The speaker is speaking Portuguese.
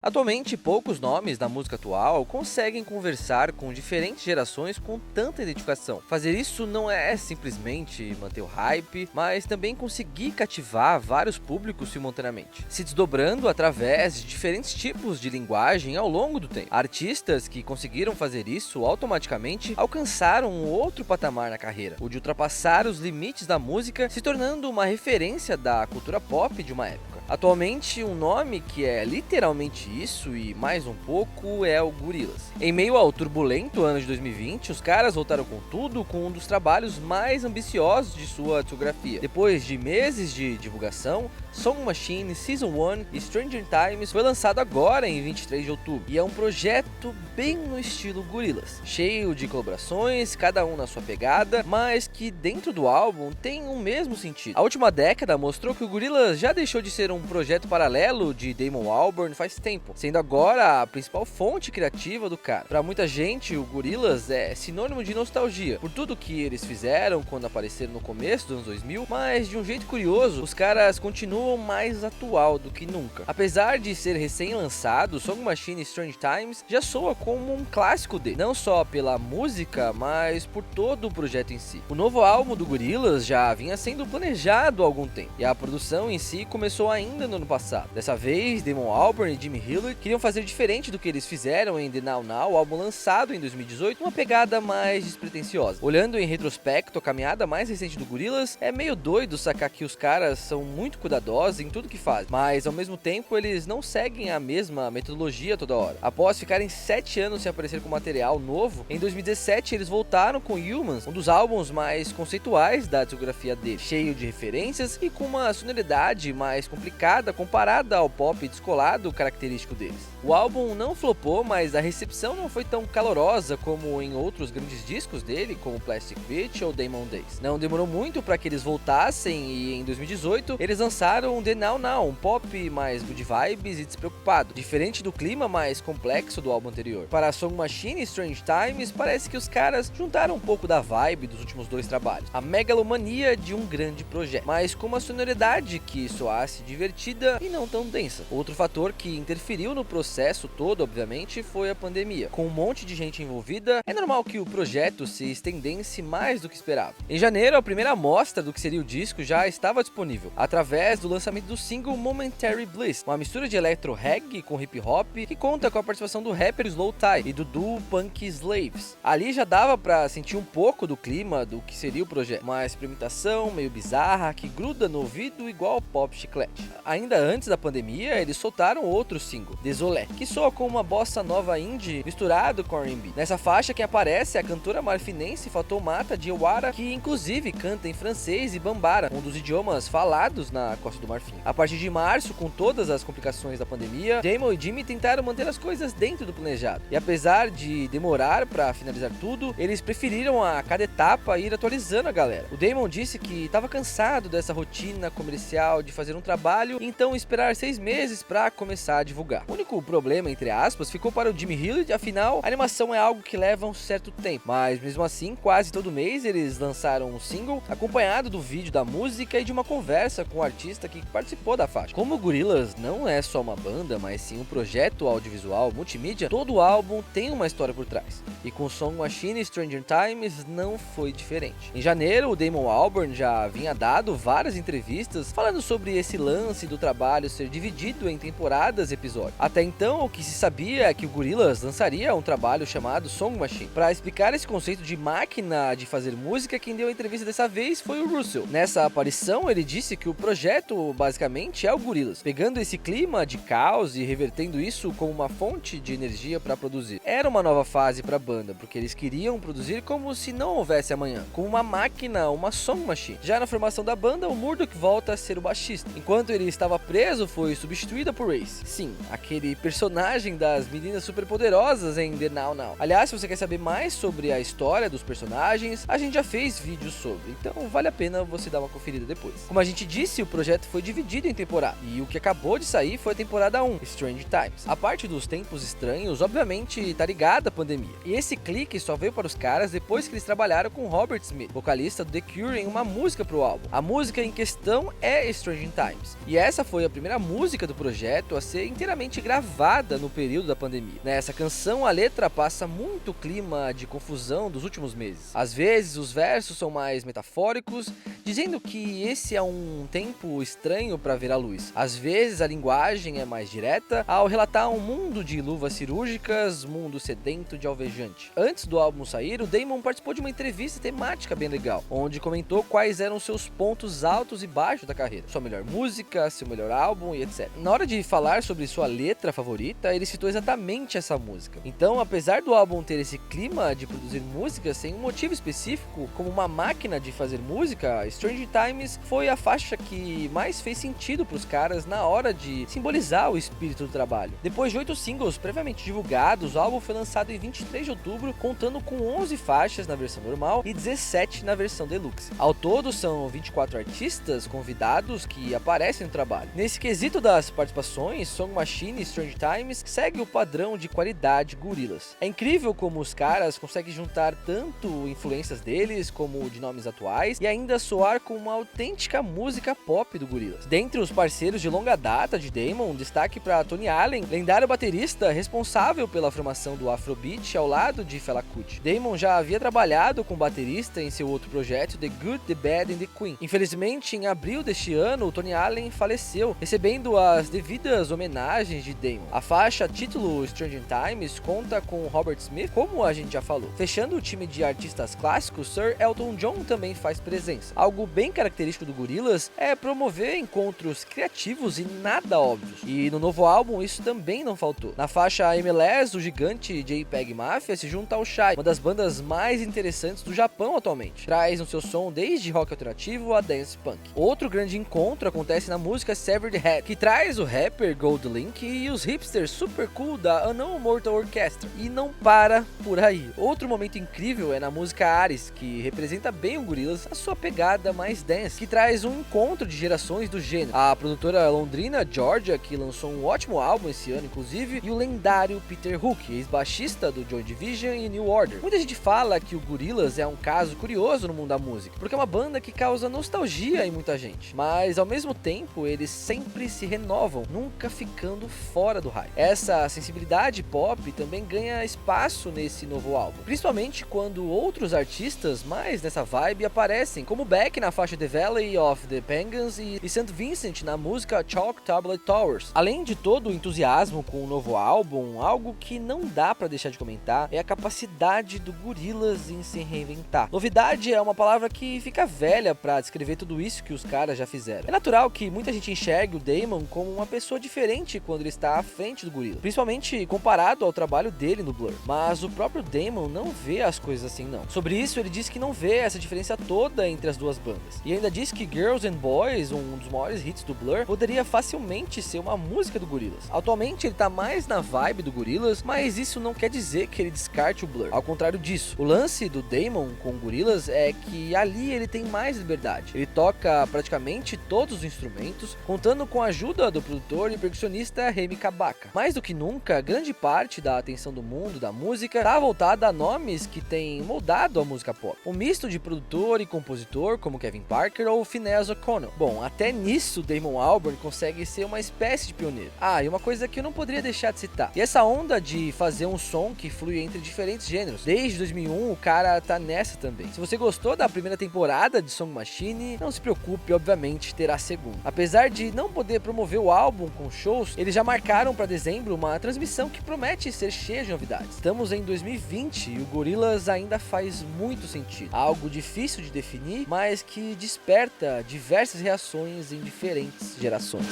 Atualmente, poucos nomes da música atual conseguem conversar com diferentes gerações com tanta identificação. Fazer isso não é simplesmente manter o hype, mas também conseguir cativar vários públicos simultaneamente, se desdobrando através de diferentes tipos de linguagem ao longo do tempo. Artistas que conseguiram fazer isso automaticamente alcançaram um outro patamar na carreira, o de ultrapassar os limites da música, se tornando uma referência da cultura pop de uma época. Atualmente, um nome que é literalmente isso e mais um pouco é o Gorillaz. Em meio ao turbulento ano de 2020, os caras voltaram com tudo com um dos trabalhos mais ambiciosos de sua discografia. Depois de meses de divulgação, Song Machine Season 1 e Stranger Times foi lançado agora em 23 de outubro e é um projeto bem no estilo Gorillaz, cheio de colaborações, cada um na sua pegada, mas que dentro do álbum tem o mesmo sentido. A última década mostrou que o Gorillaz já deixou de ser um projeto paralelo de Damon Albarn faz tempo, sendo agora a principal fonte criativa do cara. Pra muita gente, o Gorillaz é sinônimo de nostalgia, por tudo que eles fizeram quando apareceram no começo dos anos 2000, mas de um jeito curioso, os caras continuam mais atual do que nunca. Apesar de ser recém-lançado, Song Machine Strange Times já soa como um clássico dele, não só pela música, mas por todo o projeto em si. O novo álbum do Gorillaz já vinha sendo planejado há algum tempo, e a produção em si começou ainda no ano passado. Dessa vez, Damon Albarn e Jimmy Hillard queriam fazer diferente do que eles fizeram em The Now Now, álbum lançado em 2018, uma pegada mais despretensiosa. Olhando em retrospecto, a caminhada mais recente do Gorillaz é meio doido sacar que os caras são muito cuidadosos em tudo que fazem, mas ao mesmo tempo eles não seguem a mesma metodologia toda hora. Após ficarem 7 anos sem aparecer com material novo, em 2017 eles voltaram com Humans, um dos álbuns mais conceituais da discografia dele, cheio de referências e com uma sonoridade mais complicada comparada ao pop descolado característico deles. O álbum não flopou, mas a recepção não foi tão calorosa como em outros grandes discos dele, como Plastic Beach ou Demon Days. Não demorou muito para que eles voltassem e em 2018 eles lançaram The Now Now, um pop mais good vibes e despreocupado, diferente do clima mais complexo do álbum anterior. Para Song Machine e Strange Times, parece que os caras juntaram um pouco da vibe dos últimos dois trabalhos, a megalomania de um grande projeto, mas com uma sonoridade que soasse divertida e não tão densa. Outro fator que interferiu no processo todo, obviamente, foi a pandemia. Com um monte de gente envolvida, é normal que o projeto se estendesse mais do que esperava. Em janeiro, a primeira amostra do que seria o disco já estava disponível, através do lançamento do single Momentary Bliss, uma mistura de electro-reggae com hip-hop, que conta com a participação do rapper Slow Tie e do duo Punk Slaves. Ali já dava pra sentir um pouco do clima do que seria o projeto, uma experimentação meio bizarra que gruda no ouvido igual pop chiclete. Ainda antes da pandemia, eles soltaram outro single, Désolé, que soa como uma bossa nova indie misturado com R&B. Nessa faixa quem aparece é a cantora marfinense Fatoumata Diawara, que inclusive canta em francês e bambara, um dos idiomas falados na Costa do Marfim. A partir de março, com todas as complicações da pandemia, Damon e Jimmy tentaram manter as coisas dentro do planejado. E apesar de demorar para finalizar tudo, eles preferiram a cada etapa ir atualizando a galera. O Damon disse que estava cansado dessa rotina comercial de fazer um trabalho, então esperar 6 meses para começar a divulgar. O único problema, entre aspas, ficou para o Jimmy Hillard, afinal, a animação é algo que leva um certo tempo. Mas mesmo assim, quase todo mês eles lançaram um single, acompanhado do vídeo da música e de uma conversa com o artista que participou da faixa. Como o Gorillaz não é só uma banda, mas sim um projeto audiovisual multimídia, todo o álbum tem uma história por trás. E com Song Machine e Stranger Times não foi diferente. Em janeiro, o Damon Albarn já havia dado várias entrevistas falando sobre esse lance do trabalho ser dividido em temporadas e episódios. Até então, o que se sabia é que o Gorillaz lançaria um trabalho chamado Song Machine. Para explicar esse conceito de máquina de fazer música, quem deu a entrevista dessa vez foi o Russell. Nessa aparição, ele disse que o projeto basicamente é o Gorillaz, pegando esse clima de caos e revertendo isso como uma fonte de energia para produzir. Era uma nova fase para a banda, porque eles queriam produzir como se não houvesse amanhã, como uma máquina, uma Song Machine. Já na formação da banda, o Murdoch volta a ser o baixista. Enquanto ele estava preso, foi substituído por Ace. Sim, aquele personagem das meninas superpoderosas em The Now Now. Aliás, se você quer saber mais sobre a história dos personagens, a gente já fez vídeos sobre, então vale a pena você dar uma conferida depois. Como a gente disse, o projeto foi dividido em temporada, e o que acabou de sair foi a temporada 1, Strange Times. A parte dos tempos estranhos, obviamente, tá ligada à pandemia. E esse clique só veio para os caras depois que eles trabalharam com Robert Smith, vocalista do The Cure, em uma música pro álbum. A música em questão é Strange Times. E essa foi a primeira música do projeto a ser inteiramente gravada no período da pandemia. Nessa canção, a letra passa muito clima de confusão dos últimos meses. Às vezes, os versos são mais metafóricos, dizendo que esse é um tempo estranho para ver a luz. Às vezes, a linguagem é mais direta, ao relatar um mundo de luvas cirúrgicas, mundo sedento de alvejante. Antes do álbum sair, o Damon participou de uma entrevista temática bem legal, onde comentou quais eram seus pontos altos e baixos da carreira, sua melhor música, seu melhor álbum e etc. Na hora de falar sobre sua letra favorita, ele citou exatamente essa música. Então, apesar do álbum ter esse clima de produzir música sem um motivo específico, como uma máquina de fazer música, Strange Times foi a faixa que mais fez sentido para os caras na hora de simbolizar o espírito do trabalho. Depois de 8 singles previamente divulgados, o álbum foi lançado em 23 de outubro, contando com 11 faixas na versão normal e 17 na versão deluxe. Ao todo, são 24 artistas convidados que aparecem no trabalho. Nesse quesito das participações, Song Machine e Strange Times segue o padrão de qualidade Gorillaz. É incrível como os caras conseguem juntar tanto influências deles como de nomes atuais e ainda soar com uma autêntica música pop do Gorillaz. Dentre os parceiros de longa data de Damon, destaque para Tony Allen, lendário baterista responsável pela formação do Afrobeat ao lado de Fela Kuti. Damon já havia trabalhado com o baterista em seu outro projeto, The Good, The Bad and The Queen. Infelizmente, em abril deste ano, o Tony Allen faleceu, recebendo as devidas homenagens de Damon. A faixa título Strange Times conta com Robert Smith, como a gente já falou. Fechando o time de artistas clássicos, Sir Elton John também faz presença. Algo bem característico do Gorillaz é promover encontros criativos e nada óbvios. E no novo álbum isso também não faltou. Na faixa MLS, o gigante JPEG Mafia se junta ao Shai, uma das bandas mais interessantes do Japão atualmente. Traz no seu som desde rock alternativo a dance punk. Outro grande encontro acontece na música Severed Head, que traz o rapper Gold Link e os hipsters super cool da Unknown Mortal Orchestra. E não para por aí. Outro momento incrível é na música Ares, que representa bem o Gorillaz, a sua pegada mais dance, que traz um encontro de gerações do gênero. A produtora londrina Georgia, que lançou um ótimo álbum esse ano inclusive, e o lendário Peter Hook, ex-baixista do Joy Division e New Order. Muita gente fala que o Gorillaz é um caso curioso no mundo da música, porque é uma banda que causa nostalgia em muita gente, mas ao mesmo tempo eles sempre se renovam, nunca ficando fora do hype. Essa sensibilidade pop também ganha espaço nesse novo álbum, principalmente quando outros artistas mais nessa vibe aparecem, como Beck na faixa The Valley of the Pagans e St. Vincent na música Chalk Tablet Towers. Além de todo o entusiasmo com o novo álbum, algo que não dá pra deixar de comentar é a capacidade do Gorillaz em se reinventar. Novidade é uma palavra que fica velha pra descrever tudo isso que os caras já fizeram. É natural que muita gente enxergue o Damon como uma pessoa diferente quando ele está à frente do Gorillaz, principalmente comparado ao trabalho dele no Blur, mas o próprio Damon não vê as coisas assim não. Sobre isso, ele diz que não vê essa diferença toda entre as duas bandas, e ainda diz que Girls and Boys, um dos maiores hits do Blur, poderia facilmente ser uma música do Gorillaz. Atualmente ele tá mais na vibe do Gorillaz, mas isso não quer dizer que ele descarte o Blur. Ao contrário disso, o lance do Damon com o Gorillaz é que ali ele tem mais liberdade. Ele toca praticamente todos os instrumentos, contando com a ajuda do produtor e percussionista Remy Kabaka. Mais do que nunca, grande parte da atenção do mundo da música tá voltada a nomes que têm moldado a música pop. Um misto de produtor e compositor, como Kevin Parker ou Finneas O'Connell. Bom, até nisso Damon Albarn consegue ser uma espécie de pioneiro. Ah, e uma coisa que eu não poderia deixar de citar. E essa onda de fazer um som que flui entre diferentes gêneros. Desde 2001 o cara tá nessa também. Se você gostou da primeira temporada de Song Machine, não se preocupe, obviamente terá a segunda. Apesar de não poder promover o álbum com shows, eles já marcaram para dezembro uma transmissão que promete ser cheia de novidades. Estamos em 2020 e o Gorillaz ainda faz muito sentido. Algo difícil de definir, mas que desperta diversas reações em diferentes gerações.